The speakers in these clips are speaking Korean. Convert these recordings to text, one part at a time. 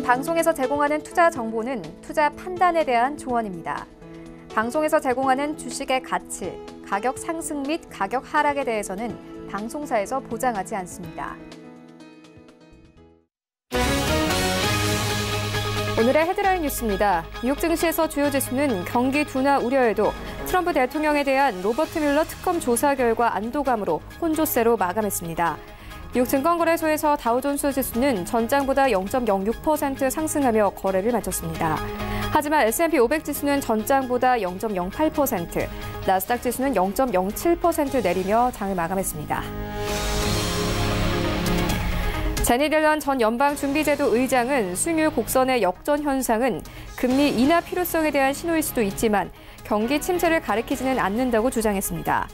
방송에서 제공하는 투자 정보는 투자 판단에 대한 조언입니다. 방송에서 제공하는 주식의 가치, 가격 상승 및 가격 하락에 대해서는 방송사에서 보장하지 않습니다. 오늘의 헤드라인 뉴스입니다. 뉴욕 증시에서 주요 지수는 경기 둔화 우려에도 트럼프 대통령에 대한 로버트 뮬러 특검 조사 결과 안도감으로 혼조세로 마감했습니다. 뉴욕 증권거래소에서 다우존스 지수는 전장보다 0.06% 상승하며 거래를 마쳤습니다. 하지만 S&P 500 지수는 전장보다 0.08%, 나스닥 지수는 0.07% 내리며 장을 마감했습니다. 제니 옐런 전 연방준비제도 의장은 수익률 곡선의 역전 현상은 금리 인하 필요성에 대한 신호일 수도 있지만 경기 침체를 가리키지는 않는다고 주장했습니다.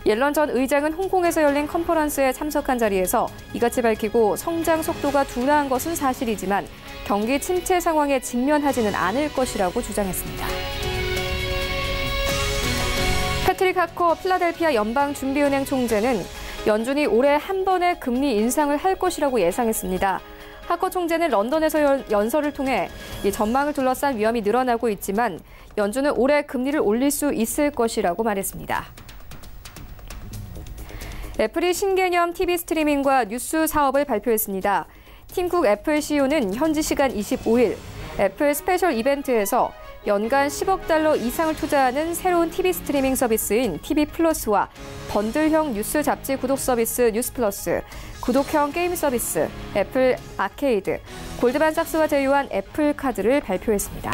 옐런 전 의장은 홍콩에서 열린 컨퍼런스에 참석한 자리에서 이같이 밝히고 성장 속도가 둔화한 것은 사실이지만 경기 침체 상황에 직면하지는 않을 것이라고 주장했습니다. 패트릭 하커 필라델피아 연방준비은행 총재는 연준이 올해 한 번의 금리 인상을 할 것이라고 예상했습니다. 하커 총재는 런던에서 연설을 통해 이 전망을 둘러싼 위험이 늘어나고 있지만 연준은 올해 금리를 올릴 수 있을 것이라고 말했습니다. 애플이 신개념 TV 스트리밍과 뉴스 사업을 발표했습니다. 팀 쿡 애플 CEO는 현지 시간 25일 애플 스페셜 이벤트에서 연간 10억 달러 이상을 투자하는 새로운 TV 스트리밍 서비스인 TV 플러스와 번들형 뉴스 잡지 구독 서비스 뉴스 플러스, 구독형 게임 서비스 애플 아케이드, 골드만삭스와 제휴한 애플 카드를 발표했습니다.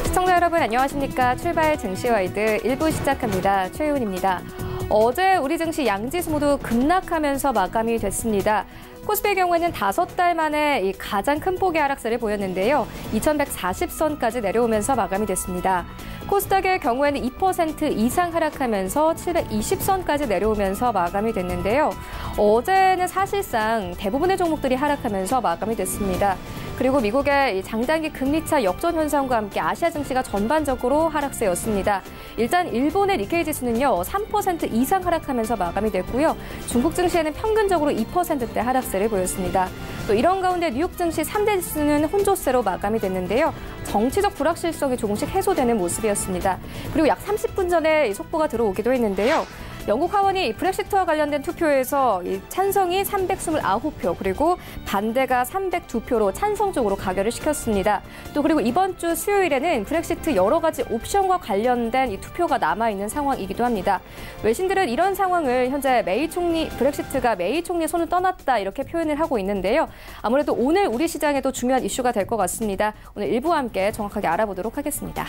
시청자 여러분 안녕하십니까? 출발 증시와이드 1부 시작합니다. 최윤입니다. 어제 우리 증시 양지수 모두 급락하면서 마감이 됐습니다. 코스피의 경우에는 5달 만에 이 가장 큰 폭의 하락세를 보였는데요. 2140선까지 내려오면서 마감이 됐습니다. 코스닥의 경우에는 2% 이상 하락하면서 720선까지 내려오면서 마감이 됐는데요. 어제는 사실상 대부분의 종목들이 하락하면서 마감이 됐습니다. 그리고 미국의 장단기 금리차 역전 현상과 함께 아시아 증시가 전반적으로 하락세였습니다. 일단 일본의 니케이 지수는요 3% 이상 하락하면서 마감이 됐고요. 중국 증시에는 평균적으로 2%대 하락세를 보였습니다. 또 이런 가운데 뉴욕 증시 3대 지수는 혼조세로 마감이 됐는데요. 정치적 불확실성이 조금씩 해소되는 모습이었습니다. 그리고 약 30분 전에 속보가 들어오기도 했는데요. 영국 하원이 브렉시트와 관련된 투표에서 찬성이 329표 그리고 반대가 302표로 찬성 쪽으로 가결을 시켰습니다. 또 그리고 이번 주 수요일에는 브렉시트 여러 가지 옵션과 관련된 이 투표가 남아있는 상황이기도 합니다. 외신들은 이런 상황을 현재 브렉시트가 메이 총리 손을 떠났다 이렇게 표현을 하고 있는데요. 아무래도 오늘 우리 시장에도 중요한 이슈가 될 것 같습니다. 오늘 일부와 함께 정확하게 알아보도록 하겠습니다.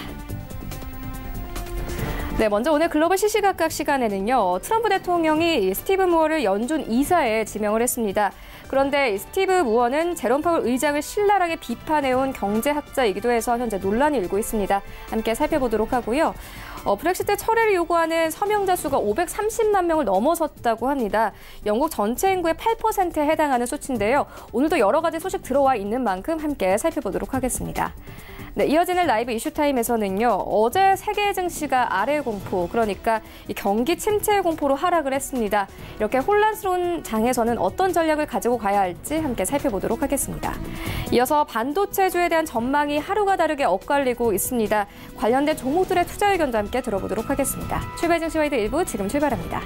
네, 먼저 오늘 글로벌 시시각각 시간에는요. 트럼프 대통령이 스티브 무어를 연준 이사에 지명을 했습니다. 그런데 스티브 무어는 제롬 파월 의장을 신랄하게 비판해온 경제학자이기도 해서 현재 논란이 일고 있습니다. 함께 살펴보도록 하고요. 브렉시트 철회를 요구하는 서명자 수가 530만 명을 넘어섰다고 합니다. 영국 전체 인구의 8%에 해당하는 수치인데요. 오늘도 여러 가지 소식 들어와 있는 만큼 함께 살펴보도록 하겠습니다. 네, 이어지는 라이브 이슈타임에서는요. 어제 세계 증시가 아래 공포, 그러니까 이 경기 침체 공포로 하락을 했습니다. 이렇게 혼란스러운 장에서는 어떤 전략을 가지고 가야 할지 함께 살펴보도록 하겠습니다. 이어서 반도체주에 대한 전망이 하루가 다르게 엇갈리고 있습니다. 관련된 종목들의 투자 의견도 함께 들어보도록 하겠습니다. 출발 증시와이드 1부 지금 출발합니다.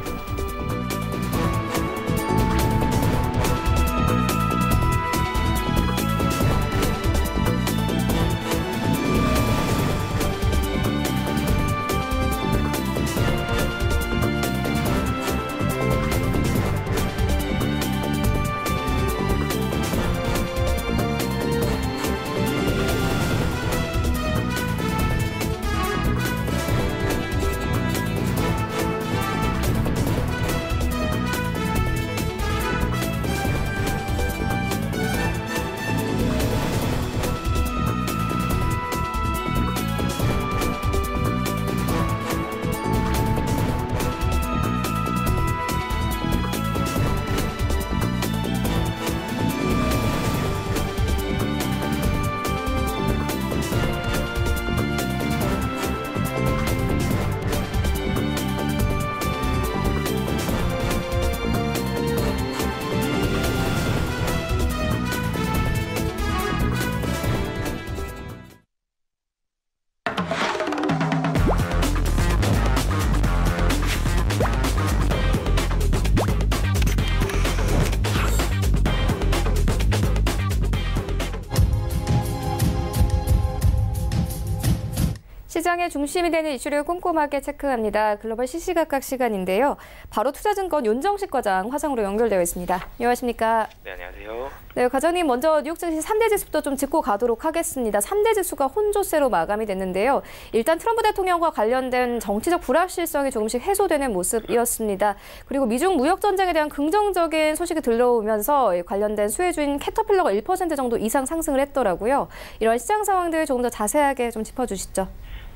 시장의 중심이 되는 이슈를 꼼꼼하게 체크합니다. 글로벌 시시각각 시간인데요. 바로 투자증권 윤정식 과장 화상으로 연결되어 있습니다. 안녕하십니까? 네, 안녕하세요. 네, 과장님 먼저 뉴욕 증시 3대 지수부터 좀 짚고 가도록 하겠습니다. 3대 지수가 혼조세로 마감이 됐는데요. 일단 트럼프 대통령과 관련된 정치적 불확실성이 조금씩 해소되는 모습이었습니다. 그리고 미중 무역 전쟁에 대한 긍정적인 소식이 들려오면서 관련된 수혜주인 캐터필러가 1% 정도 이상 상승을 했더라고요. 이런 시장 상황들 조금 더 자세하게 좀 짚어주시죠.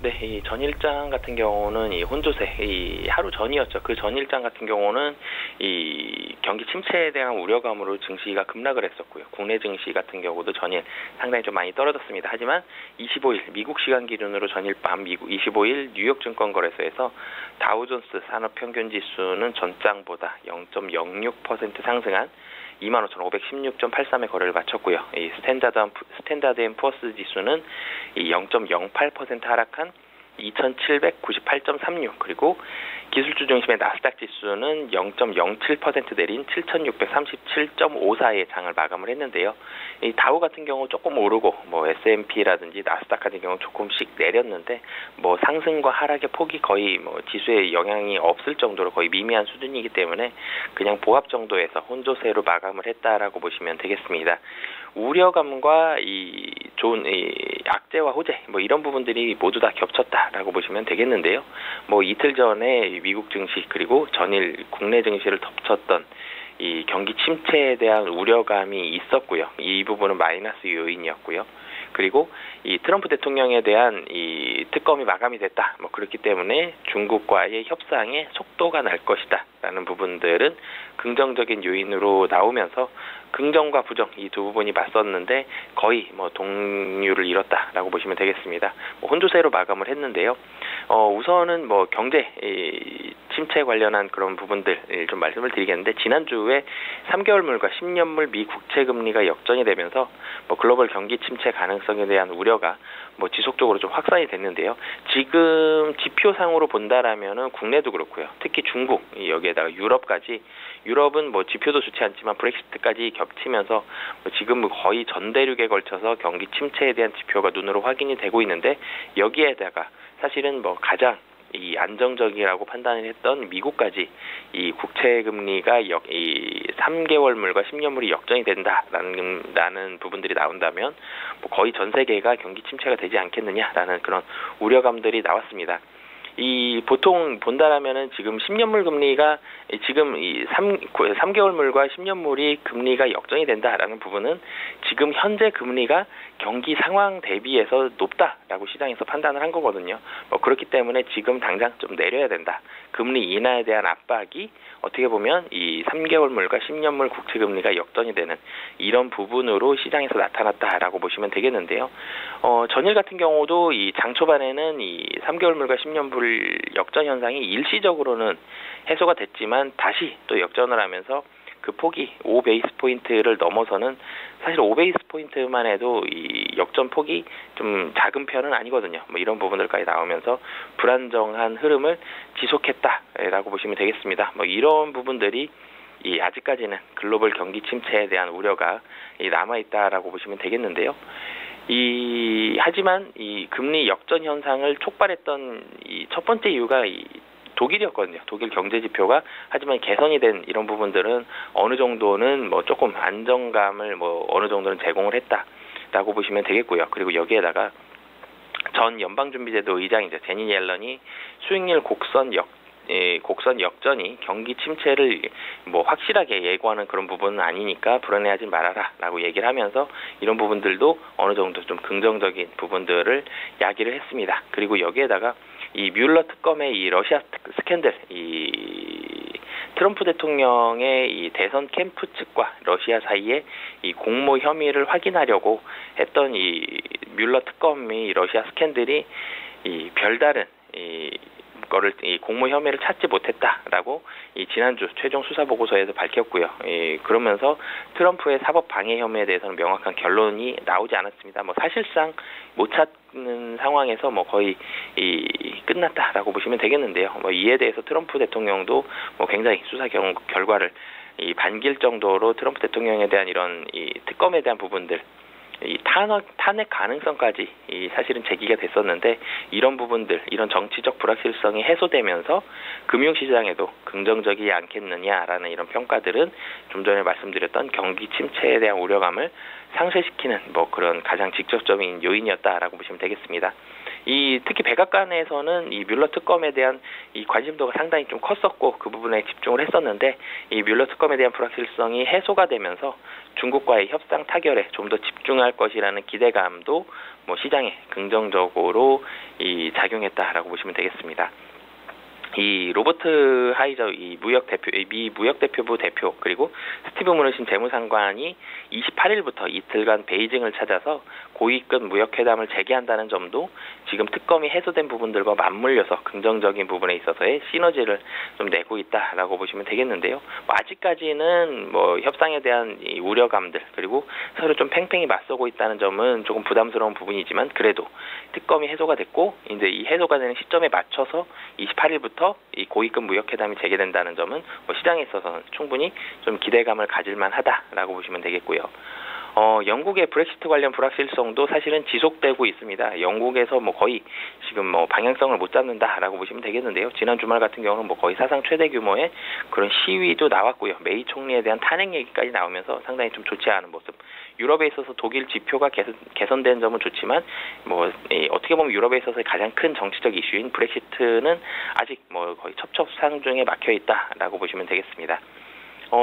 네, 이 전일장 같은 경우는 이 혼조세, 이 하루 전이었죠. 그 전일장 같은 경우는 이 경기 침체에 대한 우려감으로 증시가 급락을 했었고요. 국내 증시 같은 경우도 전일 상당히 좀 많이 떨어졌습니다. 하지만 25일 미국 시간 기준으로 전일 밤 미국 25일 뉴욕 증권거래소에서 다우존스 산업평균지수는 전장보다 0.06% 상승한 25,516.83의 거래를 마쳤고요. 이 스탠다드 앤 푸어스 지수는 이 0.08% 하락한 2,798.36, 그리고 기술주 중심의 나스닥 지수는 0.07% 내린 7,637.54의 장을 마감을 했는데요. 이 다우 같은 경우 조금 오르고 뭐 S&P라든지 나스닥 같은 경우 조금씩 내렸는데 뭐 상승과 하락의 폭이 거의 뭐 지수에 영향이 없을 정도로 거의 미미한 수준이기 때문에 그냥 보합 정도에서 혼조세로 마감을 했다라고 보시면 되겠습니다. 우려감과 이 좋은 악재와 호재 뭐 이런 부분들이 모두 다 겹쳤다라고 보시면 되겠는데요. 뭐 이틀 전에 미국 증시 그리고 전일 국내 증시를 덮쳤던 이 경기 침체에 대한 우려감이 있었고요. 이 부분은 마이너스 요인이었고요. 그리고 이 트럼프 대통령에 대한 이 특검이 마감이 됐다. 뭐 그렇기 때문에 중국과의 협상에 속도가 날 것이다라는 부분들은 긍정적인 요인으로 나오면서 긍정과 부정 이 두 부분이 맞섰는데 거의 뭐 동률을 이뤘다라고 보시면 되겠습니다. 혼조세로 마감을 했는데요. 우선은 뭐 경제 침체 관련한 그런 부분들 좀 말씀을 드리겠는데 지난주에 3개월물과 10년물 미 국채 금리가 역전이 되면서 뭐 글로벌 경기 침체 가능성에 대한 우려가 뭐 지속적으로 좀 확산이 됐는데요. 지금 지표상으로 본다라면은 국내도 그렇고요. 특히 중국 여기에다가 유럽까지 유럽은 뭐 지표도 좋지 않지만 브렉시트까지 겹치면서 뭐 지금 거의 전 대륙에 걸쳐서 경기 침체에 대한 지표가 눈으로 확인이 되고 있는데 여기에다가 사실은 뭐 가장 이 안정적이라고 판단을 했던 미국까지 이 국채 금리가 이 3개월물과 10년물이 역전이 된다라는 부분들이 나온다면 뭐 거의 전 세계가 경기 침체가 되지 않겠느냐라는 그런 우려감들이 나왔습니다. 이 보통 본다라면은 지금 10년물 금리가 지금 이 3개월물과 10년물이 금리가 역전이 된다라는 부분은 지금 현재 금리가 경기 상황 대비해서 높다라고 시장에서 판단을 한 거거든요. 그렇기 때문에 지금 당장 좀 내려야 된다. 금리 인하에 대한 압박이 어떻게 보면 이 3개월물과 10년물 국채 금리가 역전이 되는 이런 부분으로 시장에서 나타났다라고 보시면 되겠는데요. 전일 같은 경우도 이 장 초반에는 이 3개월물과 10년물 역전 현상이 일시적으로는 해소가 됐지만 다시 또 역전을 하면서 그 폭이 5베이스 포인트를 넘어서는 사실 5베이스 포인트만 해도 이 역전 폭이 좀 작은 편은 아니거든요. 뭐 이런 부분들까지 나오면서 불안정한 흐름을 지속했다라고 보시면 되겠습니다. 뭐 이런 부분들이 이 아직까지는 글로벌 경기 침체에 대한 우려가 남아 있다라고 보시면 되겠는데요. 하지만 이 금리 역전 현상을 촉발했던 이 첫 번째 이유가 독일이었거든요. 독일 경제 지표가 하지만 개선이 된 이런 부분들은 어느 정도는 뭐 조금 안정감을 뭐 어느 정도는 제공을 했다라고 보시면 되겠고요. 그리고 여기에다가 전 연방준비제도 의장이죠. 제니 옐런이 수익률 곡선 역전이 경기 침체를 뭐 확실하게 예고하는 그런 부분은 아니니까 불안해하지 말아라라고 얘기를 하면서 이런 부분들도 어느 정도 좀 긍정적인 부분들을 야기를 했습니다. 그리고 여기에다가 이 뮬러 특검의 이 러시아 스캔들, 이 트럼프 대통령의 이 대선 캠프 측과 러시아 사이에 이 공모 혐의를 확인하려고 했던 이 뮬러 특검의 러시아 스캔들이 이 별다른 이 공모 혐의를 찾지 못했다라고 이 지난주 최종 수사 보고서에서 밝혔고요. 그러면서 트럼프의 사법 방해 혐의에 대해서는 명확한 결론이 나오지 않았습니다. 뭐 사실상 못 찾는 상황에서 뭐 거의 끝났다라고 보시면 되겠는데요. 뭐 이에 대해서 트럼프 대통령도 뭐 굉장히 수사 결과를 반길 정도로 트럼프 대통령에 대한 이런 이 특검에 대한 부분들 이 탄핵 가능성까지 사실은 제기가 됐었는데 이런 부분들, 이런 정치적 불확실성이 해소되면서 금융시장에도 긍정적이지 않겠느냐라는 이런 평가들은 좀 전에 말씀드렸던 경기 침체에 대한 우려감을 상쇄시키는 뭐 그런 가장 직접적인 요인이었다라고 보시면 되겠습니다. 특히 백악관에서는 이 뮬러 특검에 대한 이 관심도가 상당히 좀 컸었고 그 부분에 집중을 했었는데 이 뮬러 특검에 대한 불확실성이 해소가 되면서 중국과의 협상 타결에 좀 더 집중할 것이라는 기대감도 뭐 시장에 긍정적으로 작용했다라고 보시면 되겠습니다. 이 로버트 하이저 미 무역 대표부 대표 그리고 스티브 무너신 재무상관이 28일부터 이틀간 베이징을 찾아서 고위급 무역회담을 재개한다는 점도 지금 특검이 해소된 부분들과 맞물려서 긍정적인 부분에 있어서의 시너지를 좀 내고 있다라고 보시면 되겠는데요. 아직까지는 뭐 협상에 대한 이 우려감들 그리고 서로 좀 팽팽히 맞서고 있다는 점은 조금 부담스러운 부분이지만 그래도 특검이 해소가 됐고 이제 이 해소가 되는 시점에 맞춰서 28일부터 이 고위급 무역회담이 재개된다는 점은 뭐 시장에 있어서는 충분히 좀 기대감을 가질만 하다라고 보시면 되겠고요. 영국의 브렉시트 관련 불확실성도 사실은 지속되고 있습니다. 영국에서 뭐 거의 지금 뭐 방향성을 못 잡는다라고 보시면 되겠는데요. 지난 주말 같은 경우는 뭐 거의 사상 최대 규모의 그런 시위도 나왔고요. 메이 총리에 대한 탄핵 얘기까지 나오면서 상당히 좀 좋지 않은 모습. 유럽에 있어서 독일 지표가 개선된 점은 좋지만 뭐 어떻게 보면 유럽에 있어서 가장 큰 정치적 이슈인 브렉시트는 아직 뭐 거의 첩첩산중에 막혀 있다라고 보시면 되겠습니다.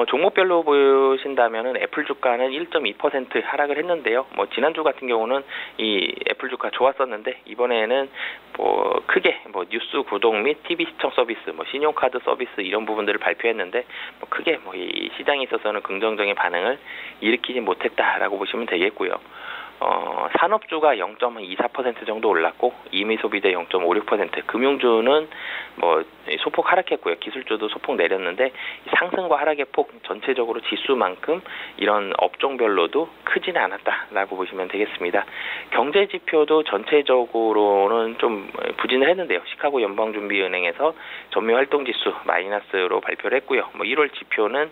종목별로 보신다면은 애플 주가는 1.2% 하락을 했는데요. 뭐 지난주 같은 경우는 이 애플 주가 좋았었는데 이번에는 뭐 크게 뭐 뉴스 구독 및 TV 시청 서비스, 뭐 신용카드 서비스 이런 부분들을 발표했는데 뭐 크게 뭐 이 시장에 있어서는 긍정적인 반응을 일으키지 못했다라고 보시면 되겠고요. 산업주가 0.24% 정도 올랐고 임의소비대 0.56%, 금융주는 뭐 소폭 하락했고요. 기술주도 소폭 내렸는데 상승과 하락의 폭 전체적으로 지수만큼 이런 업종별로도 크지는 않았다라고 보시면 되겠습니다. 경제 지표도 전체적으로는 좀 부진을 했는데요. 시카고 연방준비은행에서 전미활동지수 마이너스로 발표를 했고요. 뭐 1월 지표는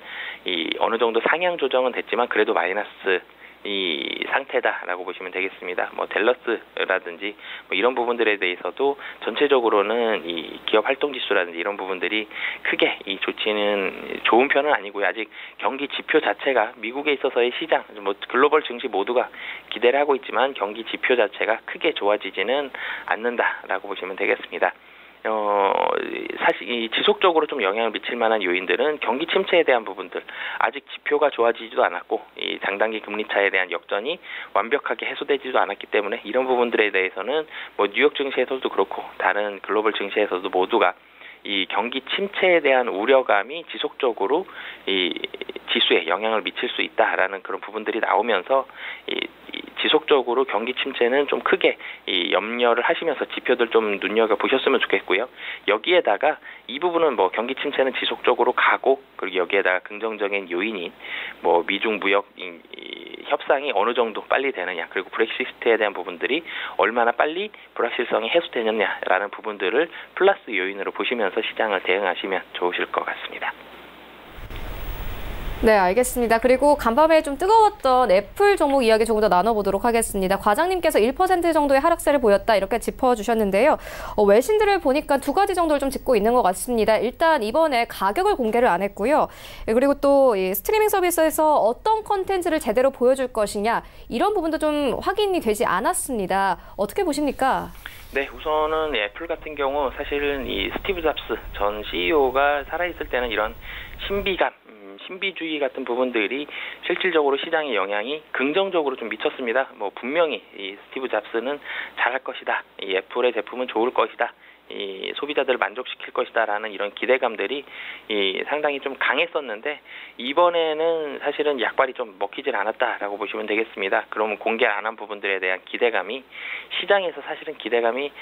어느 정도 상향 조정은 됐지만 그래도 마이너스 이 상태다라고 보시면 되겠습니다. 뭐 댈러스라든지 뭐 이런 부분들에 대해서도 전체적으로는 이 기업 활동 지수라든지 이런 부분들이 크게 좋은 편은 아니고요. 아직 경기 지표 자체가 미국에 있어서의 시장, 뭐 글로벌 증시 모두가 기대를 하고 있지만 경기 지표 자체가 크게 좋아지지는 않는다라고 보시면 되겠습니다. 사실 이 지속적으로 좀 영향을 미칠 만한 요인들은 경기 침체에 대한 부분들, 아직 지표가 좋아지지도 않았고 이 장단기 금리 차에 대한 역전이 완벽하게 해소되지도 않았기 때문에 이런 부분들에 대해서는 뭐 뉴욕 증시에서도 그렇고 다른 글로벌 증시에서도 모두가 이 경기 침체에 대한 우려감이 지속적으로 이 지수에 영향을 미칠 수 있다라는 그런 부분들이 나오면서 지속적으로 경기 침체는 좀 크게 염려를 하시면서 지표들 좀 눈여겨 보셨으면 좋겠고요. 여기에다가 이 부분은 뭐 경기 침체는 지속적으로 가고 그리고 여기에다가 긍정적인 요인인 뭐 미중 무역 협상이 어느 정도 빨리 되느냐 그리고 브렉시트에 대한 부분들이 얼마나 빨리 불확실성이 해소되느냐라는 부분들을 플러스 요인으로 보시면서 시장을 대응하시면 좋으실 것 같습니다. 네, 알겠습니다. 그리고 간밤에 좀 뜨거웠던 애플 종목 이야기 조금 더 나눠보도록 하겠습니다. 과장님께서 1% 정도의 하락세를 보였다 이렇게 짚어주셨는데요. 외신들을 보니까 두 가지 정도를 좀 짚고 있는 것 같습니다. 일단 이번에 가격을 공개를 안 했고요. 그리고 또 이 스트리밍 서비스에서 어떤 콘텐츠를 제대로 보여줄 것이냐 이런 부분도 좀 확인이 되지 않았습니다. 어떻게 보십니까? 네, 우선은 애플 같은 경우 사실은 이 스티브 잡스 전 CEO가 살아있을 때는 이런 신비감, 신비주의 같은 부분들이 실질적으로 시장의 영향이 긍정적으로 좀 미쳤습니다. 뭐 분명히 이 스티브 잡스는 잘할 것이다. 이 애플의 제품은 좋을 것이다. 이 소비자들을 만족시킬 것이다라는 이런 기대감들이 상당히 좀 강했었는데 이번에는 사실은 약발이 좀 먹히질 않았다라고 보시면 되겠습니다. 그러면 공개 안 한 부분들에 대한 기대감이 시장에서 사실은 기대감이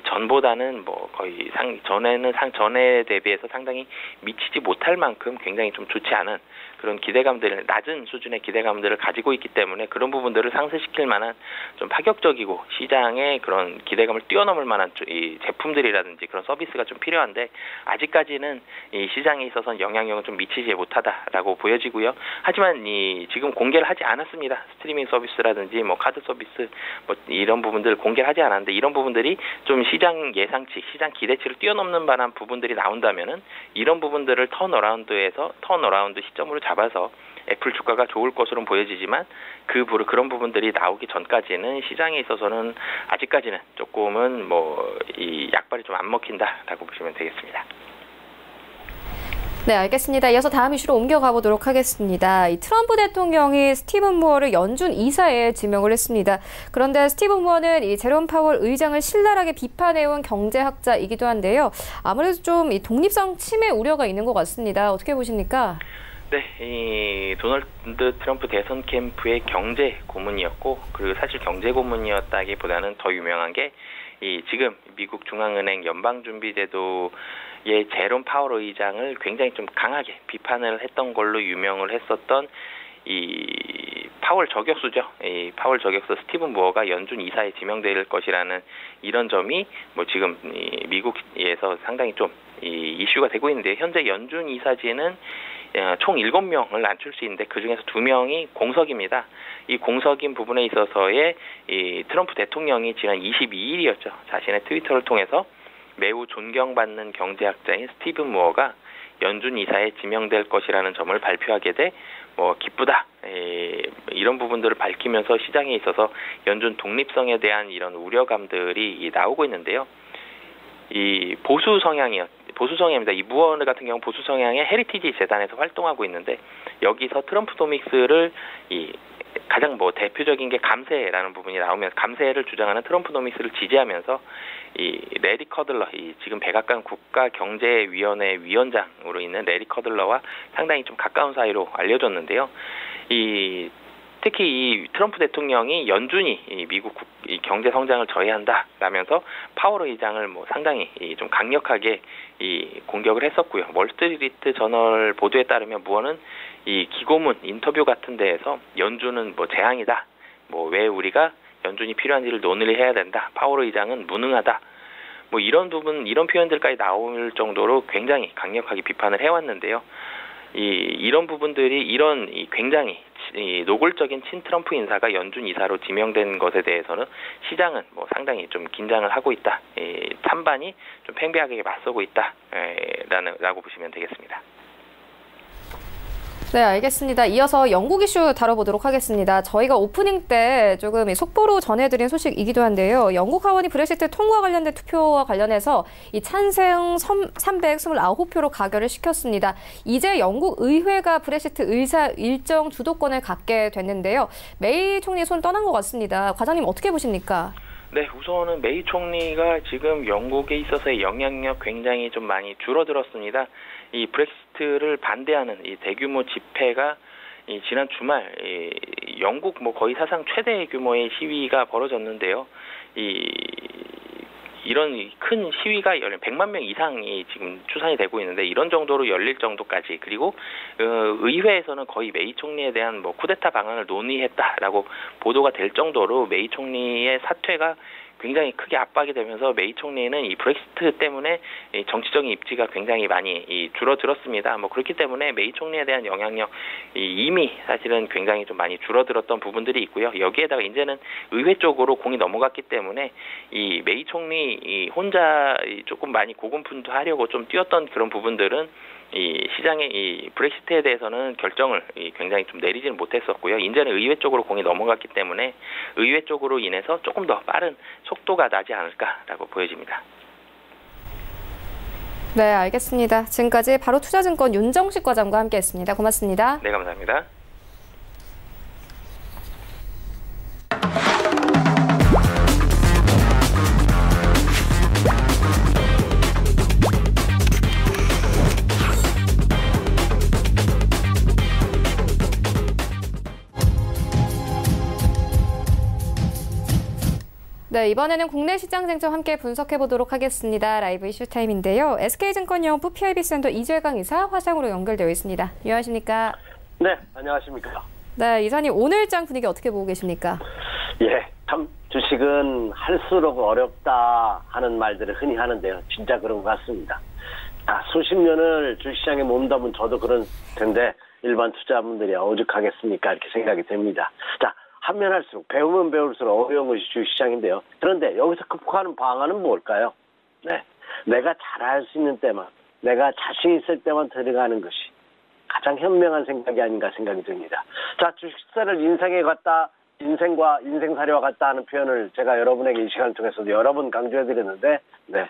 전보다는 뭐 거의 전에 대비해서 상당히 미치지 못할 만큼 굉장히 좀 좋지 않은 그런 기대감들, 낮은 수준의 기대감들을 가지고 있기 때문에 그런 부분들을 상쇄시킬 만한 좀 파격적이고 시장의 그런 기대감을 뛰어넘을 만한 이 제품들이라든지 그런 서비스가 좀 필요한데 아직까지는 이 시장에 있어서는 영향력은 좀 미치지 못하다라고 보여지고요. 하지만 지금 공개를 하지 않았습니다. 스트리밍 서비스라든지 뭐 카드 서비스 뭐 이런 부분들 공개를 하지 않았는데 이런 부분들이 좀 시장 예상치, 시장 기대치를 뛰어넘는 만한 부분들이 나온다면은 이런 부분들을 턴어라운드 시점으로 잡아서 애플 주가가 좋을 것으로 보여지지만 그런 부분들이 나오기 전까지는 시장에 있어서는 아직까지는 조금은 이 약발이 좀 안 먹힌다라고 보시면 되겠습니다. 네, 알겠습니다. 이어서 다음 이슈로 옮겨가 보도록 하겠습니다. 이 트럼프 대통령이 스티븐 무어를 연준 이사에 지명을 했습니다. 그런데 스티븐 무어는 이 제롬 파월 의장을 신랄하게 비판해온 경제학자이기도 한데요. 아무래도 좀 이 독립성 침해 우려가 있는 것 같습니다. 어떻게 보십니까? 네, 이 도널드 트럼프 대선 캠프의 경제 고문이었고, 그리고 사실 경제 고문이었다기보다는 더 유명한 게 지금 미국 중앙은행 연방준비제도의 제롬 파월 의장을 굉장히 좀 강하게 비판을 했던 걸로 유명을 했었던 이 파월 저격수죠. 이 파월 저격수 스티븐 무어가 연준 이사에 지명될 것이라는 이런 점이 지금 미국에서 상당히 좀 이슈가 되고 있는데, 현재 연준 이사진은 총 7명을 앉힐 수 있는데 그중에서 2명이 공석입니다. 이 공석인 부분에 있어서의 이 트럼프 대통령이 지난 22일이었죠. 자신의 트위터를 통해서 매우 존경받는 경제학자인 스티븐 무어가 연준 이사에 지명될 것이라는 점을 발표하게 돼 기쁘다. 이런 부분들을 밝히면서 시장에 있어서 연준 독립성에 대한 이런 우려감들이 나오고 있는데요. 이 보수 성향입니다. 이 무어 같은 경우 보수 성향의 헤리티지 재단에서 활동하고 있는데, 여기서 트럼프노믹스를 가장 대표적인 게 감세라는 부분이 나오면서 감세를 주장하는 트럼프노믹스를 지지하면서 이 레리 커들러, 지금 백악관 국가경제위원회 위원장으로 있는 레리 커들러와 상당히 좀 가까운 사이로 알려졌는데요. 특히 이 트럼프 대통령이 연준이 미국 경제 성장을 저해한다라면서 파월 의장을 상당히 좀 강력하게 공격을 했었고요. 월스트리트 저널 보도에 따르면 무어는 이 기고문 인터뷰 같은 데에서 연준은 재앙이다. 왜 우리가 연준이 필요한지를 논의를 해야 된다. 파월 의장은 무능하다. 이런 표현들까지 나올 정도로 굉장히 강력하게 비판을 해왔는데요. 이런 부분들이 굉장히 노골적인 친트럼프 인사가 연준 이사로 지명된 것에 대해서는 시장은 상당히 좀 긴장을 하고 있다. 찬반이 좀 팽배하게 맞서고 있다. 라고 보시면 되겠습니다. 네, 알겠습니다. 이어서 영국 이슈 다뤄보도록 하겠습니다. 저희가 오프닝 때 조금 속보로 전해드린 소식이기도 한데요. 영국 하원이 브렉시트 통과 관련된 투표와 관련해서 이 찬성 329표로 가결을 시켰습니다. 이제 영국 의회가 브렉시트 의사 일정 주도권을 갖게 됐는데요. 메이 총리 손 떠난 것 같습니다. 과장님 어떻게 보십니까? 네, 우선은 메이 총리가 지금 영국에 있어서의 영향력 굉장히 좀 많이 줄어들었습니다. 이 브렉시트를 반대하는 이 대규모 집회가 지난 주말 영국 거의 사상 최대 규모의 시위가 벌어졌는데요. 이런 큰 시위가 100만 명 이상이 지금 추산이 되고 있는데, 이런 정도로 열릴 정도까지, 그리고 의회에서는 거의 메이 총리에 대한 쿠데타 방안을 논의했다라고 보도가 될 정도로 메이 총리의 사퇴가 굉장히 크게 압박이 되면서 메이 총리는 이 브렉시트 때문에 정치적인 입지가 굉장히 많이 줄어들었습니다. 그렇기 때문에 메이 총리에 대한 영향력 이미 사실은 굉장히 좀 많이 줄어들었던 부분들이 있고요. 여기에다가 이제는 의회 쪽으로 공이 넘어갔기 때문에 이 메이 총리 혼자 조금 많이 고군분투하려고 좀 뛰었던 그런 부분들은 이 시장의 이 브렉시트에 대해서는 결정을 굉장히 좀 내리지는 못했었고요. 이제는 의회 쪽으로 공이 넘어갔기 때문에 의회 쪽으로 인해서 조금 더 빠른 속도가 나지 않을까라고 보여집니다. 네, 알겠습니다. 지금까지 바로투자증권 윤정식 과장과 함께했습니다. 고맙습니다. 네, 감사합니다. 네, 이번에는 국내 시장 쟁점 함께 분석해 보도록 하겠습니다. 라이브 이슈 타임인데요. SK증권 영부 PIB 센터 이재강 이사 화상으로 연결되어 있습니다. 안녕하십니까? 네, 안녕하십니까. 네, 이사님 오늘장 분위기 어떻게 보고 계십니까? 예, 참 주식은 할수록 어렵다 하는 말들을 흔히 하는데요. 진짜 그런 것 같습니다. 수십 년을 주식시장에 몸담은 저도 그런 텐데 일반 투자분들이 오죽하겠습니까? 이렇게 생각이 됩니다. 자, 하면 할수록 배우면 배울수록 어려운 것이 주식시장인데요. 그런데 여기서 극복하는 방안은 뭘까요? 네, 내가 잘할 수 있는 때만, 내가 자신 있을 때만 들어가는 것이 가장 현명한 생각이 아닌가 생각이 듭니다. 자, 주식사를 인생과 인생사례와 같다 하는 표현을 제가 여러분에게 이 시간을 통해서도 여러 번 강조해드렸는데, 네,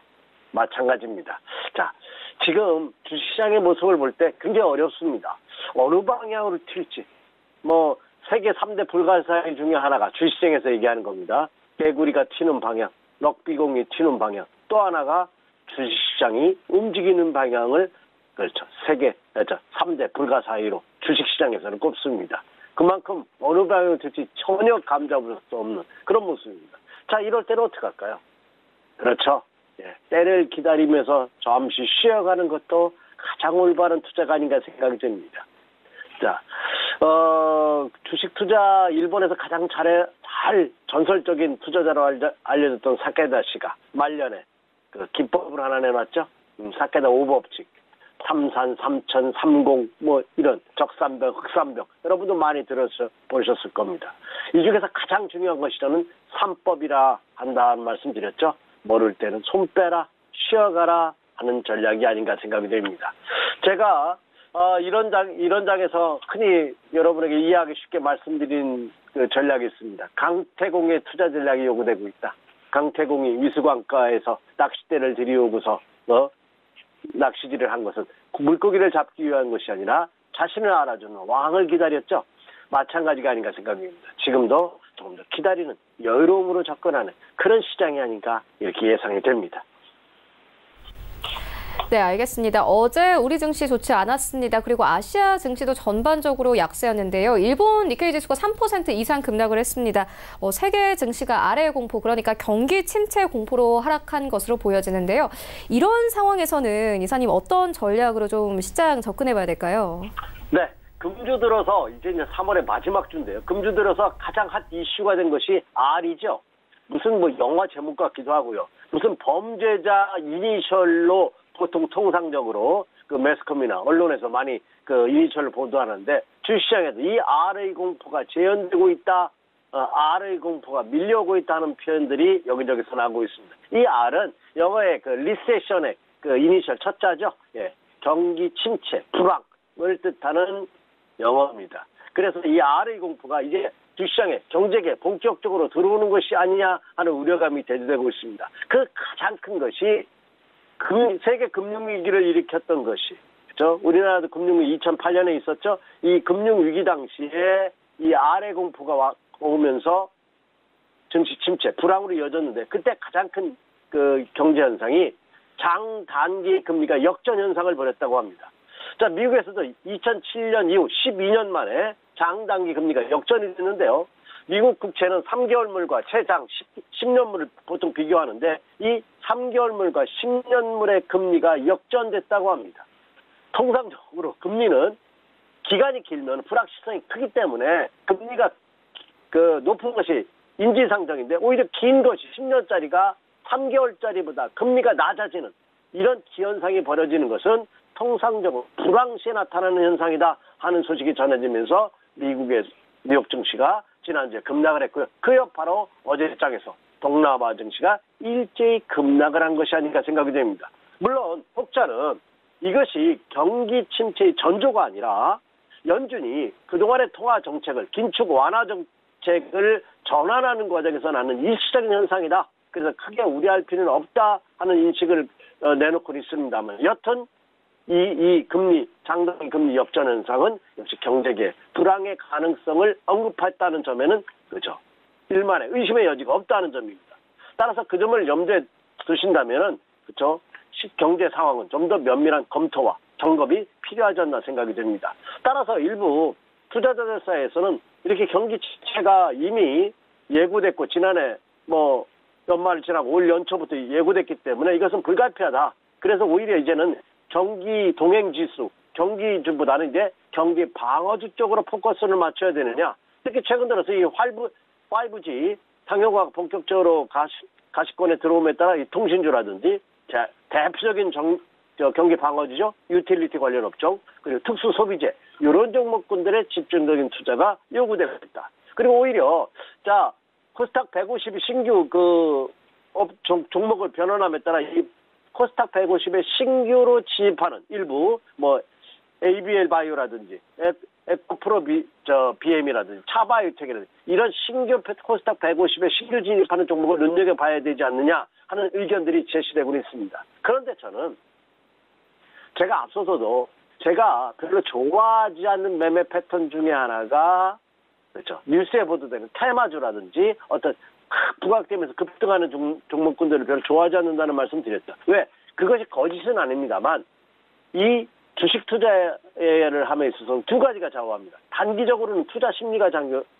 마찬가지입니다. 자, 지금 주식시장의 모습을 볼 때 굉장히 어렵습니다. 어느 방향으로 튈지, 세계 3대 불가사의 중에 하나가 주식시장에서 얘기하는 겁니다. 개구리가 튀는 방향, 럭비공이 튀는 방향, 또 하나가 주식시장이 움직이는 방향을 세계 3대 불가사의로 주식시장에서는 꼽습니다. 그만큼 어느 방향으로 튈지 전혀 감잡을 수 없는 그런 모습입니다. 자, 이럴 때는 어떻게 할까요? 그렇죠. 예, 때를 기다리면서 잠시 쉬어가는 것도 가장 올바른 투자가 아닌가 생각이 듭니다. 자, 주식 투자 일본에서 가장 잘 전설적인 투자자로 알려졌던 사케다 씨가 말년에 그 기법을 하나 내놨죠. 사케다 5법칙. 3산, 3천, 30 이런 적산벽, 흑산벽 여러분도 많이 들어보셨을 겁니다. 이 중에서 가장 중요한 것이 저는 3법이라 한다는 말씀 드렸죠. 모를 때는 손 빼라, 쉬어가라 하는 전략이 아닌가 생각이 됩니다. 제가 이런 장에서 흔히 여러분에게 이해하기 쉽게 말씀드린 그 전략이 있습니다. 강태공의 투자 전략이 요구되고 있다. 강태공이 위수광가에서 낚싯대를 들이오고서 낚시질을 한 것은 물고기를 잡기 위한 것이 아니라 자신을 알아주는 왕을 기다렸죠. 마찬가지가 아닌가 생각합니다. 지금도 조금 더 기다리는 여유로움으로 접근하는 그런 시장이 아닌가 이렇게 예상이 됩니다. 네, 알겠습니다. 어제 우리 증시 좋지 않았습니다. 그리고 아시아 증시도 전반적으로 약세였는데요. 일본 니케이 지수가 3% 이상 급락을 했습니다. 세계 증시가 아래 공포, 그러니까 경기 침체 공포로 하락한 것으로 보여지는데요. 이런 상황에서는 이사님 어떤 전략으로 좀 시장 접근해 봐야 될까요? 네, 금주 들어서 이제 3월의 마지막 주인데요. 금주 들어서 가장 핫 이슈가 된 것이 R이죠. 무슨 영화 제목 같기도 하고요. 무슨 범죄자 이니셜로 보통 통상적으로 그 매스컴이나 언론에서 많이 그 이니셜을 보도하는데 주시장에도 이 R의 공포가 재현되고 있다, R의 공포가 밀려오고 있다는 표현들이 여기저기서 나오고 있습니다. 이 R은 영어의 그 리세션의 그 이니셜 첫 자죠. 예, 경기 침체, 불황을 뜻하는 영어입니다. 그래서 이 R의 공포가 이제 주시장에 경제계에 본격적으로 들어오는 것이 아니냐 하는 우려감이 대두되고 있습니다. 그 가장 큰 것이 세계 금융위기를 일으켰던 것이, 그렇죠? 우리나라도 금융위기 2008년에 있었죠. 이 금융위기 당시에 이 R의 공포가 오면서 증시 침체, 불황으로 이어졌는데 그때 가장 큰 그 경제 현상이 장단기 금리가 역전 현상을 벌였다고 합니다. 자, 미국에서도 2007년 이후 12년 만에 장단기 금리가 역전이 됐는데요. 미국 국채는 3개월물과 최장 10년물을 보통 비교하는데 이 3개월물과 10년물의 금리가 역전됐다고 합니다. 통상적으로 금리는 기간이 길면 불확실성이 크기 때문에 금리가 높은 것이 인지상정인데 오히려 긴 것이 10년짜리가 3개월짜리보다 금리가 낮아지는 이런 기현상이 벌어지는 것은 통상적으로 불황 시에 나타나는 현상이다 하는 소식이 전해지면서 미국의 뉴욕 증시가 지난주에 급락을 했고요. 그 여파로 어제 장에서 동남아 증시가 일제히 급락을 한 것이 아닌가 생각이 됩니다. 물론 혹자는 이것이 경기 침체의 전조가 아니라 연준이 그동안의 통화 정책을 긴축 완화 정책을 전환하는 과정에서 나는 일시적인 현상이다. 그래서 크게 우려할 필요는 없다 하는 인식을 내놓고 있습니다만 여튼 이 금리, 장단기 금리 역전 현상은 역시 경제계 불황의 가능성을 언급했다는 점에는 그죠. 일만의 의심의 여지가 없다는 점입니다. 따라서 그 점을 염두에 두신다면은 그죠. 경제 상황은 좀 더 면밀한 검토와 점검이 필요하지 않나 생각이 됩니다. 따라서 일부 투자자들 사이에서는 이렇게 경기 침체가 이미 예고됐고 지난해 연말을 지나고 올 연초부터 예고됐기 때문에 이것은 불가피하다. 그래서 오히려 이제는 경기 동행 지수, 경기주보다는 이제 경기 방어주 쪽으로 포커스를 맞춰야 되느냐. 특히 최근 들어서 이 5G 상용화가 본격적으로 가시권에 들어옴에 따라 이 통신주라든지 대표적인 경기 방어주죠. 유틸리티 관련 업종 그리고 특수 소비재 이런 종목군들의 집중적인 투자가 요구되고 있다. 그리고 오히려 코스닥 150이 신규 종목을 변환함에 따라 이 코스닥 150에 신규로 진입하는 일부 ABL 바이오라든지 에코프로 BM이라든지 차바이오텍이라든지 이런 신규 코스닥 150에 신규 진입하는 종목을 눈여겨봐야 되지 않느냐 하는 의견들이 제시되고 있습니다. 그런데 저는 제가 앞서서도 제가 별로 좋아하지 않는 매매 패턴 중에 하나가 그렇죠. 뉴스에 보도되는 테마주라든지 어떤 부각되면서 급등하는 종목군들을 별로 좋아하지 않는다는 말씀 드렸죠. 왜? 그것이 거짓은 아닙니다만 이 주식 투자를 함에 있어서 두 가지가 좌우합니다. 단기적으로는 투자 심리가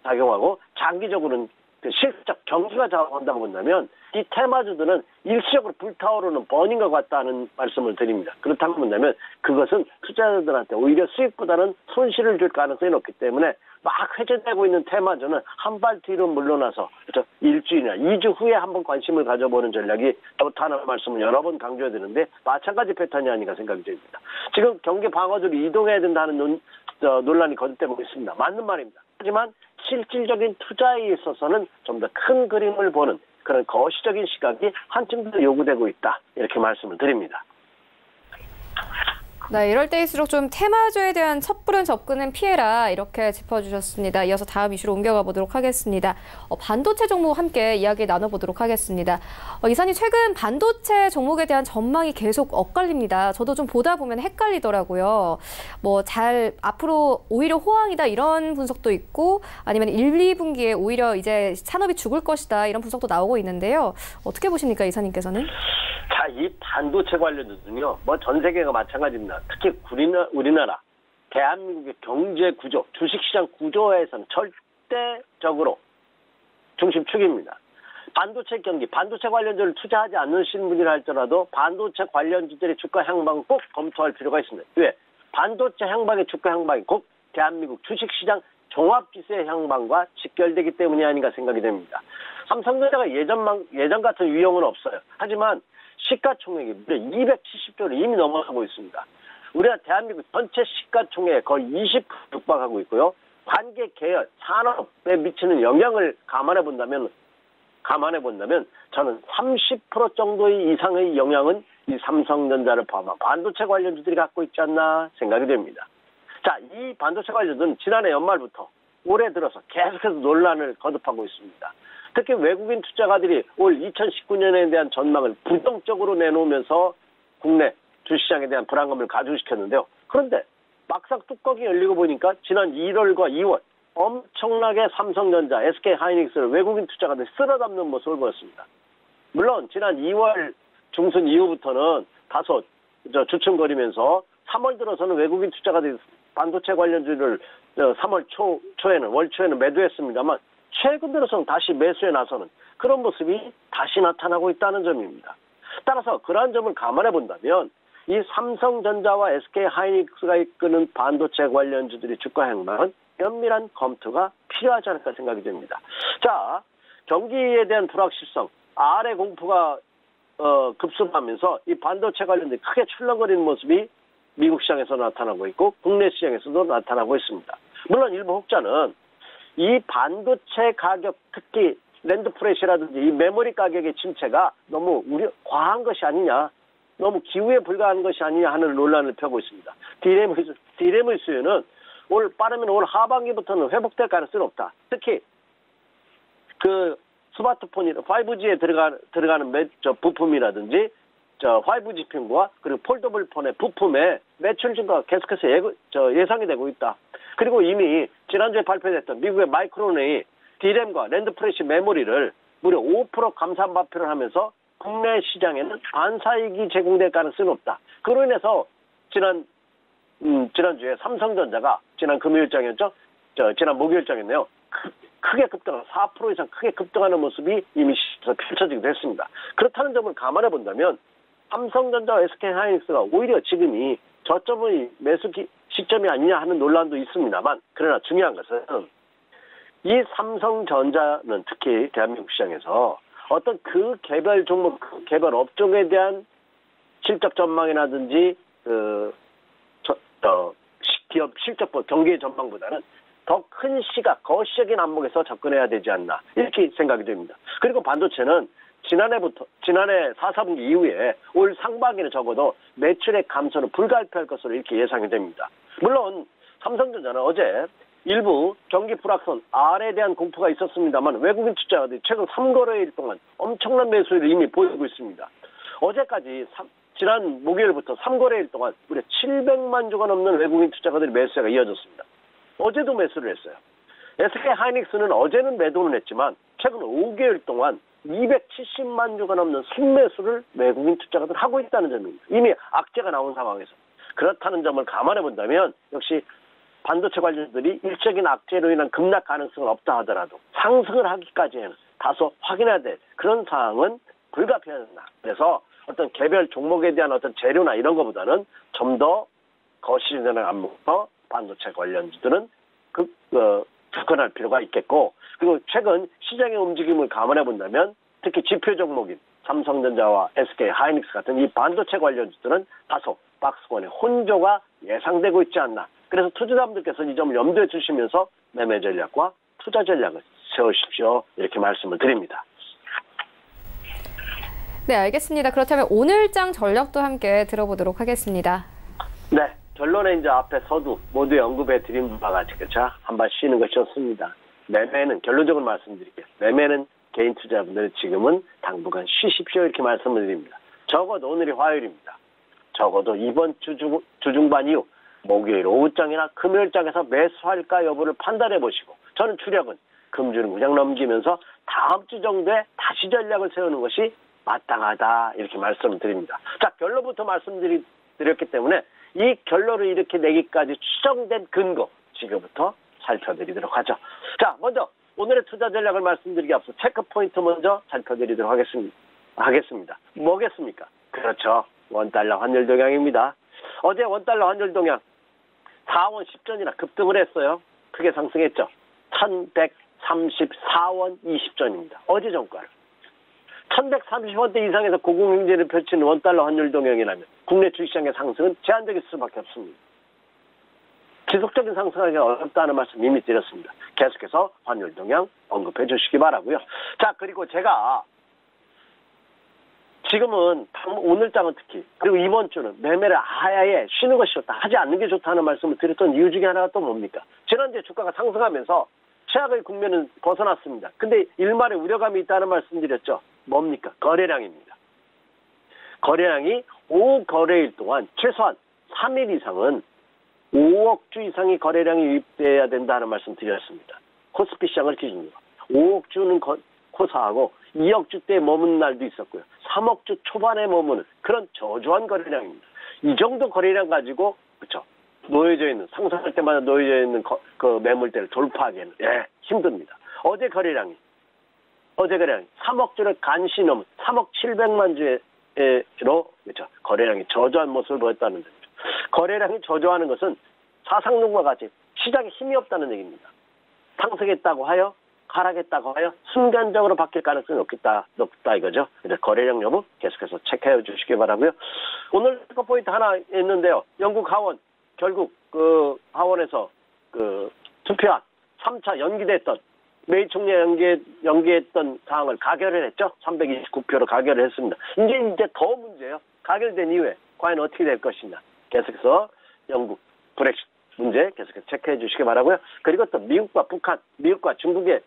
작용하고 장기적으로는 실질적 경기가 좌우한다고 본다면 이 테마주들은 일시적으로 불타오르는 버닝과 같다는 말씀을 드립니다. 그렇다고 본다면 그것은 투자자들한테 오히려 수익보다는 손실을 줄 가능성이 높기 때문에 막 회전되고 있는 테마주는 한 발 뒤로 물러나서 그렇죠? 일주일이나 2주 후에 한번 관심을 가져보는 전략이 좋다는 말씀을 여러 번 강조해야 되는데 마찬가지 패턴이 아닌가 생각이 됩니다. 지금 경기 방어주로 이동해야 된다는 논란이 거듭되고 있습니다. 맞는 말입니다. 하지만 실질적인 투자에 있어서는 좀 더 큰 그림을 보는 그런 거시적인 시각이 한층 더 요구되고 있다. 이렇게 말씀을 드립니다. 네, 이럴 때일수록 좀 테마주에 대한 섣부른 접근은 피해라 이렇게 짚어주셨습니다. 이어서 다음 이슈로 옮겨가 보도록 하겠습니다. 반도체 종목 함께 이야기 나눠보도록 하겠습니다. 이사님 최근 반도체 종목에 대한 전망이 계속 엇갈립니다. 저도 좀 보다 보면 헷갈리더라고요. 앞으로 오히려 호황이다 이런 분석도 있고 아니면 1, 2분기에 오히려 이제 산업이 죽을 것이다 이런 분석도 나오고 있는데요. 어떻게 보십니까 이사님께서는? 자, 이 반도체 관련주는요. 전 세계가 마찬가지입니다. 특히 우리나라 대한민국의 경제 구조, 주식시장 구조에서는 절대적으로 중심축입니다. 반도체 경기, 반도체 관련주를 투자하지 않으신 분이라 할지라도 반도체 관련주들의 주가 향방을 꼭 검토할 필요가 있습니다. 왜? 반도체 향방의 주가 향방이 곧 대한민국 주식시장 종합지수의 향방과 직결되기 때문이 아닌가 생각이 됩니다. 삼성전자가 예전 같은 유형은 없어요. 하지만 시가총액이 무려 270조를 이미 넘어가고 있습니다. 우리가 대한민국 전체 시가총액 거의 20% 육박하고 있고요. 관계 계열, 산업에 미치는 영향을 감안해 본다면 저는 30% 정도의 이상의 영향은 이 삼성전자를 포함한 반도체 관련주들이 갖고 있지 않나 생각이 됩니다. 자, 이 반도체 관련주는 지난해 연말부터 올해 들어서 계속해서 논란을 거듭하고 있습니다. 특히 외국인 투자가들이 올 2019년에 대한 전망을 부정적으로 내놓으면서 국내 주시장에 대한 불안감을 가중시켰는데요. 그런데 막상 뚜껑이 열리고 보니까 지난 1월과 2월 엄청나게 삼성전자, SK하이닉스를 외국인 투자가들이 쓸어담는 모습을 보였습니다. 물론 지난 2월 중순 이후부터는 다소 주춤거리면서 3월 들어서는 외국인 투자가들이 반도체 관련주를 3월 월 초에는 매도했습니다만 최근 들어서는 다시 매수에 나서는 그런 모습이 다시 나타나고 있다는 점입니다. 따라서 그러한 점을 감안해 본다면 이 삼성전자와 SK하이닉스가 이끄는 반도체 관련주들의 주가 향방은 면밀한 검토가 필요하지 않을까 생각이 됩니다. 자, 경기에 대한 불확실성, 아래 공포가 급습하면서 이 반도체 관련된 크게 출렁거리는 모습이 미국 시장에서 나타나고 있고 국내 시장에서도 나타나고 있습니다. 물론 일부 혹자는 이 반도체 가격, 특히 랜드프레시라든지 이 메모리 가격의 침체가 너무 과한 것이 아니냐, 너무 기후에 불과한 것이 아니냐 하는 논란을 펴고 있습니다. 디램의 수요는 빠르면 올 하반기부터는 회복될 가능성이 없다. 특히 그 스마트폰이 5G에 들어가는 부품이라든지 5G 핀과 그리고 폴더블 폰의 부품의 매출 증가가 계속해서 예상이 되고 있다. 그리고 이미 지난주에 발표됐던 미국의 마이크론이 디램과 랜드프레시 메모리를 무려 5% 감산 발표를 하면서 국내 시장에는 반사이익이 제공될 가능성이 높다. 그로 인해서 지난주에 삼성전자가 지난 금요일장이었죠? 지난 목요일장이었네요. 크게 급등한 4% 이상 크게 급등하는 모습이 이미 시장에서 펼쳐지기도 했습니다. 그렇다는 점을 감안해 본다면 삼성전자와 SK하이닉스가 오히려 지금이 저점의 시점이 아니냐 하는 논란도 있습니다만, 그러나 중요한 것은 이 삼성전자는 특히 대한민국 시장에서 어떤 그 개별 종목, 그 개별 업종에 대한 실적 전망이라든지 기업 실적 경기의 전망보다는 더 큰 시각, 거시적인 안목에서 접근해야 되지 않나 이렇게 생각이 됩니다. 그리고 반도체는 지난해 4, 4분기 이후에 올 상반기는 적어도 매출의 감소는 불가피할 것으로 이렇게 예상이 됩니다. 물론 삼성전자는 어제 일부 경기 불확선 R에 대한 공포가 있었습니다만 외국인 투자자들이 최근 3거래일 동안 엄청난 매수를 이미 보이고 있습니다. 어제까지 지난 목요일부터 3거래일 동안 무려 700만 주가 넘는 외국인 투자자들의 매수가 이어졌습니다. 어제도 매수를 했어요. SK하이닉스는 어제는 매도는 했지만 최근 5개월 동안 270만 주가 넘는 순매수를 외국인 투자자들 하고 있다는 점입니다. 이미 악재가 나온 상황에서. 그렇다는 점을 감안해 본다면 역시 반도체 관련주들이 일적인 악재로 인한 급락 가능성은 없다 하더라도 상승을 하기까지는 다소 확인해야 될 그런 사항은 불가피하다. 그래서 어떤 개별 종목에 대한 어떤 재료나 이런 것보다는 좀 더 거시되는 안목과 반도체 관련주들은 접근할 필요가 있겠고, 그리고 최근 시장의 움직임을 감안해 본다면 특히 지표 종목인 삼성전자와 SK하이닉스 같은 이 반도체 관련주들은 다소 박스권의 혼조가 예상되고 있지 않나. 그래서 투자자분들께서 이 점을 염두에 두시면서 매매 전략과 투자 전략을 세우십시오. 이렇게 말씀을 드립니다. 네, 알겠습니다. 그렇다면 오늘장 전략도 함께 들어보도록 하겠습니다. 네, 결론에 이제 앞에 서두 모두에 언급해 드린 바와 같이 그렇죠? 한번 쉬는 것이 좋습니다. 매매는 결론적으로 말씀드릴게요. 매매는 개인 투자분들 지금은 당분간 쉬십시오 이렇게 말씀을 드립니다. 적어도 오늘이 화요일입니다. 적어도 이번 주중반 이후 목요일 오후장이나 금요일장에서 매수할까 여부를 판단해 보시고, 저는 주력은 금주는 그냥 넘기면서 다음 주 정도에 다시 전략을 세우는 것이 마땅하다 이렇게 말씀을 드립니다. 자, 결론부터 말씀드렸기 때문에 이 결론을 이렇게 내기까지 추정된 근거 지금부터 살펴드리도록 하죠. 자, 먼저 오늘의 투자 전략을 말씀드리기 앞서 체크 포인트 먼저 살펴드리도록 하겠습니다. 뭐겠습니까? 그렇죠. 원달러 환율 동향입니다. 어제 원달러 환율 동향 4원 10전이나 급등을 했어요. 크게 상승했죠. 1134원 20전입니다. 어제 종가를. 1130원대 이상에서 고공행진을 펼치는 원달러 환율 동향이라면 국내 주식시장의 상승은 제한적일 수밖에 없습니다. 지속적인 상승하기 어렵다는 말씀 이미 드렸습니다. 계속해서 환율 동향 언급해 주시기 바라고요. 자, 그리고 제가 지금은 오늘장은 특히 그리고 이번 주는 매매를 아예 쉬는 것이 좋다, 하지 않는 게 좋다는 말씀을 드렸던 이유 중에 하나가 또 뭡니까? 지난주에 주가가 상승하면서 최악의 국면은 벗어났습니다. 근데 일말의 우려감이 있다는 말씀드렸죠. 뭡니까? 거래량입니다. 거래량이 5거래일 동안 최소한 3일 이상은 5억 주 이상의 거래량이 유입돼야 된다는 말씀 드렸습니다. 코스피 시장을 기준으로 5억 주는 코스하고 2억 주대에 머무는 날도 있었고요. 3억 주 초반에 머무는 그런 저조한 거래량입니다. 이 정도 거래량 가지고 그렇죠. 놓여져 있는, 상승할 때마다 놓여져 있는 그 매물대를 돌파하기에는 힘듭니다. 어제 거래량이 3억 주를 간신히 넘은 3억 700만 주로 그렇죠. 거래량이 저조한 모습을 보였다는 점이죠. 거래량이 저조하는 것은 사상론과 같이 시장에 힘이 없다는 얘기입니다. 상승했다고 하여 하락했다고 하여 순간적으로 바뀔 가능성이 높다 이거죠. 그래서 거래량 여부 계속해서 체크해 주시기 바라고요. 오늘 포인트 하나 있는데요. 영국 하원 결국 그 하원에서 그 투표안 3차 연기됐던 메이 총리 연기했던 사항을 가결을 했죠. 329표로 가결을 했습니다. 이제 더 문제예요. 가결된 이후에 과연 어떻게 될 것이냐. 계속해서 영국 브렉시트 문제 계속해서 체크해 주시기 바라고요. 그리고 또 미국과 북한, 미국과 중국의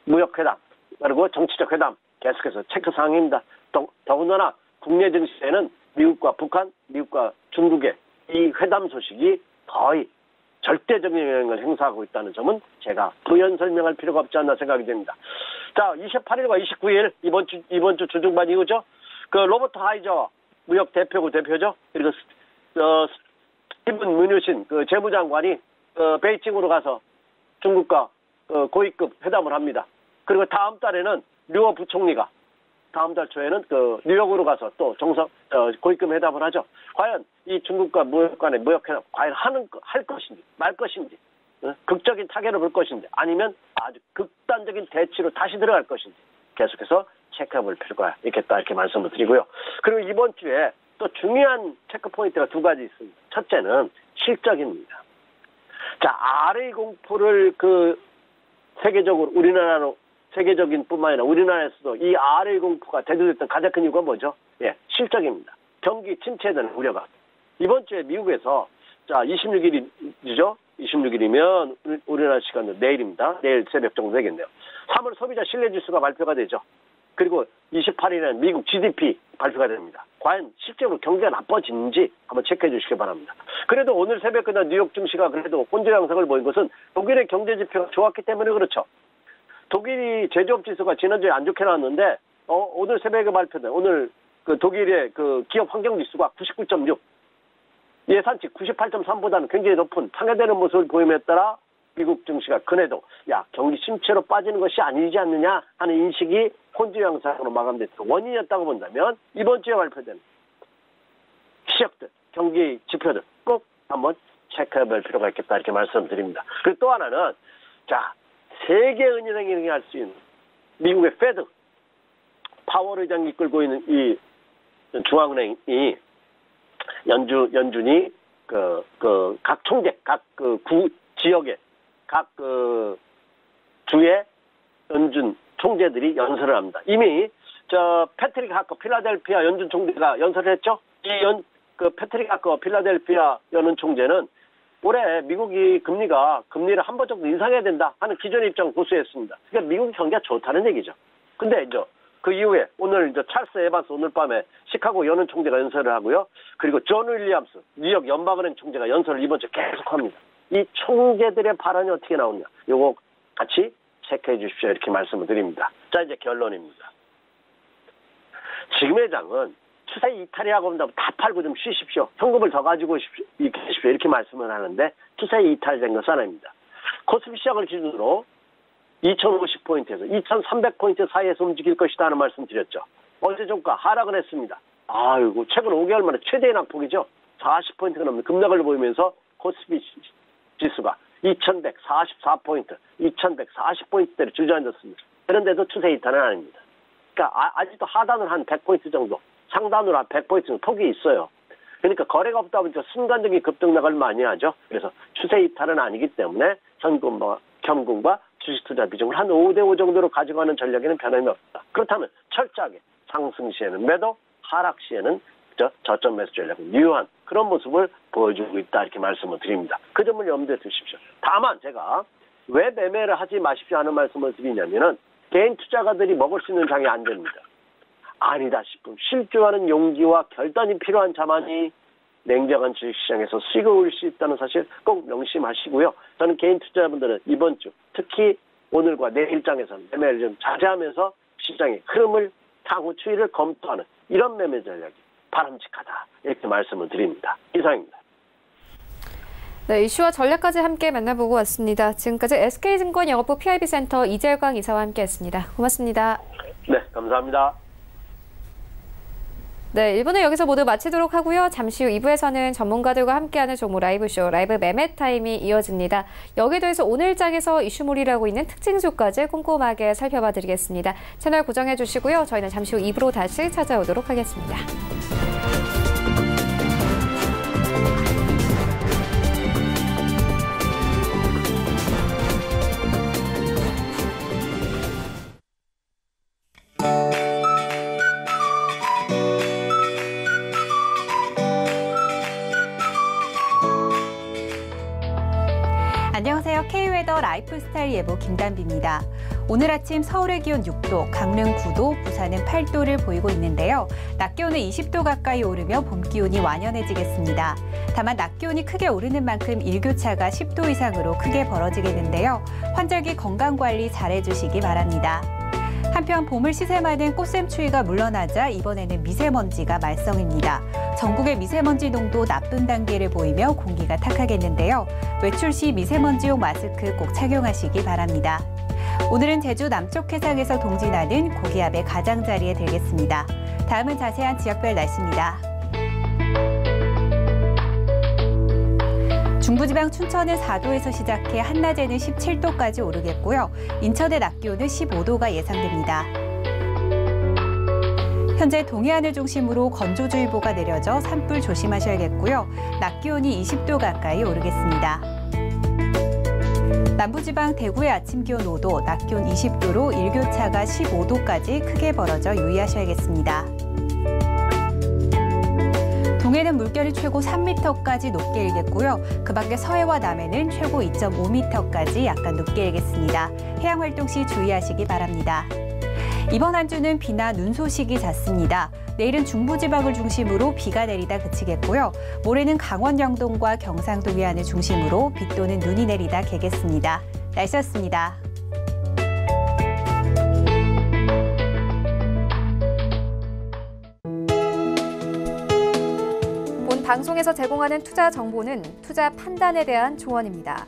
무역회담 그리고 정치적 회담 계속해서 체크 사항입니다. 더군다나 국내 증시에는 미국과 북한, 미국과 중국의 이 회담 소식이 거의 절대적인 영향을 행사하고 있다는 점은 제가 부연 설명할 필요가 없지 않나 생각이 됩니다. 자, 28일과 29일 이번 주 주중반 이후죠. 그 로버트 하이저 무역 대표죠. 그리고 스티븐 뮤누신 그 재무장관이 베이징으로 가서 중국과 고위급 회담을 합니다. 그리고 다음 달에는 류어 부총리가 다음 달 초에는 그 뉴욕으로 가서 또 고위급 회담을 하죠. 과연 이 중국과 무역 간의 무역 회담 과연 할 것인지 말 것인지, 극적인 타결을 볼 것인지, 아니면 아주 극단적인 대치로 다시 들어갈 것인지 계속해서 체크해볼 필요가 있겠다, 이렇게 말씀을 드리고요. 그리고 이번 주에 또 중요한 체크 포인트가 두 가지 있습니다. 첫째는 실적입니다. 자, RA 공포를 세계적으로 세계적인 뿐만 아니라 우리나라에서도 이 RA 공포가 대두됐던 가장 큰 이유가 뭐죠? 예, 실적입니다. 경기 침체에 대한 우려가. 이번 주에 미국에서, 자, 26일이죠? 26일이면 우리나라 시간으로 내일입니다. 내일 새벽 정도 되겠네요. 3월 소비자 신뢰지수가 발표가 되죠. 그리고 28일에는 미국 GDP 발표가 됩니다. 과연 실제로 경기가 나빠지는지 한번 체크해 주시기 바랍니다. 그래도 오늘 새벽에 뉴욕 증시가 그래도 혼조 양상을 보인 것은 독일의 경제 지표가 좋았기 때문에 그렇죠. 독일이 제조업 지수가 지난주에 안 좋게 나왔는데, 오늘 새벽에 발표된 오늘 독일의 기업 환경 지수가 99.6, 예산치 98.3보다는 굉장히 높은 상회되는 모습을 보임에 따라 미국 증시가 그래도 경기 침체로 빠지는 것이 아니지 않느냐 하는 인식이 혼조 양상으로 마감됐던 원인이었다고 본다면, 이번 주에 발표된 시력들, 경기 지표들 꼭 한번 체크해볼 필요가 있겠다, 이렇게 말씀드립니다. 그리고 또 하나는, 자, 세계은행이 할 수 있는 미국의 페드, 파월 의장이 이끌고 있는 이 중앙은행이 연준이 각 총재, 각 구 지역의 각 주의 연준 총재들이 연설을 합니다. 이미 패트릭 하커 필라델피아 연준 총재가 연설을 했죠. 패트릭 하커 필라델피아 연준 총재는 올해 미국이 금리를 한 번 정도 인상해야 된다 하는 기존의 입장을 고수했습니다. 그러니까 미국 경기가 좋다는 얘기죠. 근데 이제 그 이후에 오늘 찰스 에반스 오늘 밤에 시카고 연은 총재가 연설을 하고요. 그리고 존 윌리엄스 뉴욕 연방은행 총재가 연설을 이번 주에 계속합니다. 이 총재들의 발언이 어떻게 나오냐, 요거 같이 체크해 주십시오, 이렇게 말씀을 드립니다. 자, 이제 결론입니다. 지금의 장은 추세 이탈이라고 한다면 다 팔고 좀 쉬십시오. 현금을 더 가지고 계십시오, 이렇게 말씀을 하는데 추세 이탈된 것은 아닙니다. 코스피 시장을 기준으로 2050포인트에서 2300포인트 사이에서 움직일 것이다 하는 말씀 드렸죠. 어제 종가 하락은 했습니다. 아이고, 최근 5개월 만에 최대의 낙폭이죠. 40포인트가 넘는 급락을 보이면서 코스피 지수가 2144포인트, 2140포인트대로 주저앉았습니다. 그런데도 추세 이탈은 아닙니다. 그러니까 아직도 하단으로 한 100포인트 정도, 상단으로 한 100포인트 정도 폭이 있어요. 그러니까 거래가 없다 보니까 순간적인 급등락을 많이 하죠. 그래서 추세 이탈은 아니기 때문에 현금과 주식 투자 비중을 한 5대5 정도로 가져가는 전략에는 변함이 없다. 그렇다면 철저하게 상승 시에는 매도, 하락 시에는 저점 매수 전략을 유효한 그런 모습을 보여주고 있다, 이렇게 말씀을 드립니다. 그 점을 염두에 두십시오. 다만 제가 왜 매매를 하지 마십시오 하는 말씀을 드리냐면은, 개인 투자가들이 먹을 수 있는 장이 안 됩니다. 아니다 싶으면 실주하는 용기와 결단이 필요한 자만이 냉정한 주식시장에서 수익을 올릴 수 있다는 사실 꼭 명심하시고요. 저는 개인 투자자분들은 이번 주 특히 오늘과 내일장에서는 매매를 좀 자제하면서 시장의 흐름을 향후 추이를 검토하는 이런 매매 전략이 바람직하다, 이렇게 말씀을 드립니다. 이상입니다. 네, 이슈와 전략까지 함께 만나보고 왔습니다. 지금까지 SK증권 영업부 PIB센터 이재광 이사와 함께했습니다. 고맙습니다. 네, 감사합니다. 네, 1부는 여기서 모두 마치도록 하고요. 잠시 후 2부에서는 전문가들과 함께하는 종목 라이브쇼, 라이브 매매 타임이 이어집니다. 여기에 더해서 오늘 장에서 이슈몰이를 하고 있는 특징주까지 꼼꼼하게 살펴봐 드리겠습니다. 채널 고정해 주시고요. 저희는 잠시 후 2부로 다시 찾아오도록 하겠습니다. 안녕하세요. K웨더 라이프스타일 예보 김단비입니다. 오늘 아침 서울의 기온 6도, 강릉 9도, 부산은 8도를 보이고 있는데요. 낮 기온은 20도 가까이 오르며 봄 기온이 완연해지겠습니다. 다만 낮 기온이 크게 오르는 만큼 일교차가 10도 이상으로 크게 벌어지겠는데요. 환절기 건강관리 잘해주시기 바랍니다. 한편 봄을 시샘하는 꽃샘추위가 물러나자 이번에는 미세먼지가 말썽입니다. 전국의 미세먼지 농도 나쁜 단계를 보이며 공기가 탁하겠는데요. 외출 시 미세먼지용 마스크 꼭 착용하시기 바랍니다. 오늘은 제주 남쪽 해상에서 동진하는 고기압의 가장자리에 들겠습니다. 다음은 자세한 지역별 날씨입니다. 중부지방 춘천은 4도에서 시작해 한낮에는 17도까지 오르겠고요. 인천의 낮 기온은 15도가 예상됩니다. 현재 동해안을 중심으로 건조주의보가 내려져 산불 조심하셔야겠고요. 낮 기온이 20도 가까이 오르겠습니다. 남부지방 대구의 아침 기온 5도, 낮 기온 20도로 일교차가 15도까지 크게 벌어져 유의하셔야겠습니다. 동해는 물결이 최고 3m까지 높게 일겠고요. 그 밖에 서해와 남해는 최고 2.5m까지 약간 높게 일겠습니다. 해양 활동 시 주의하시기 바랍니다. 이번 한 주는 비나 눈 소식이 잦습니다. 내일은 중부지방을 중심으로 비가 내리다 그치겠고요. 모레는 강원 영동과 경상도 위안을 중심으로 비 또는 눈이 내리다 개겠습니다. 날씨였습니다. 본 방송에서 제공하는 투자 정보는 투자 판단에 대한 조언입니다.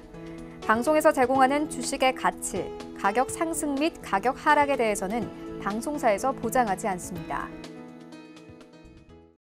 방송에서 제공하는 주식의 가치, 가격 상승 및 가격 하락에 대해서는 방송사에서 보장하지 않습니다.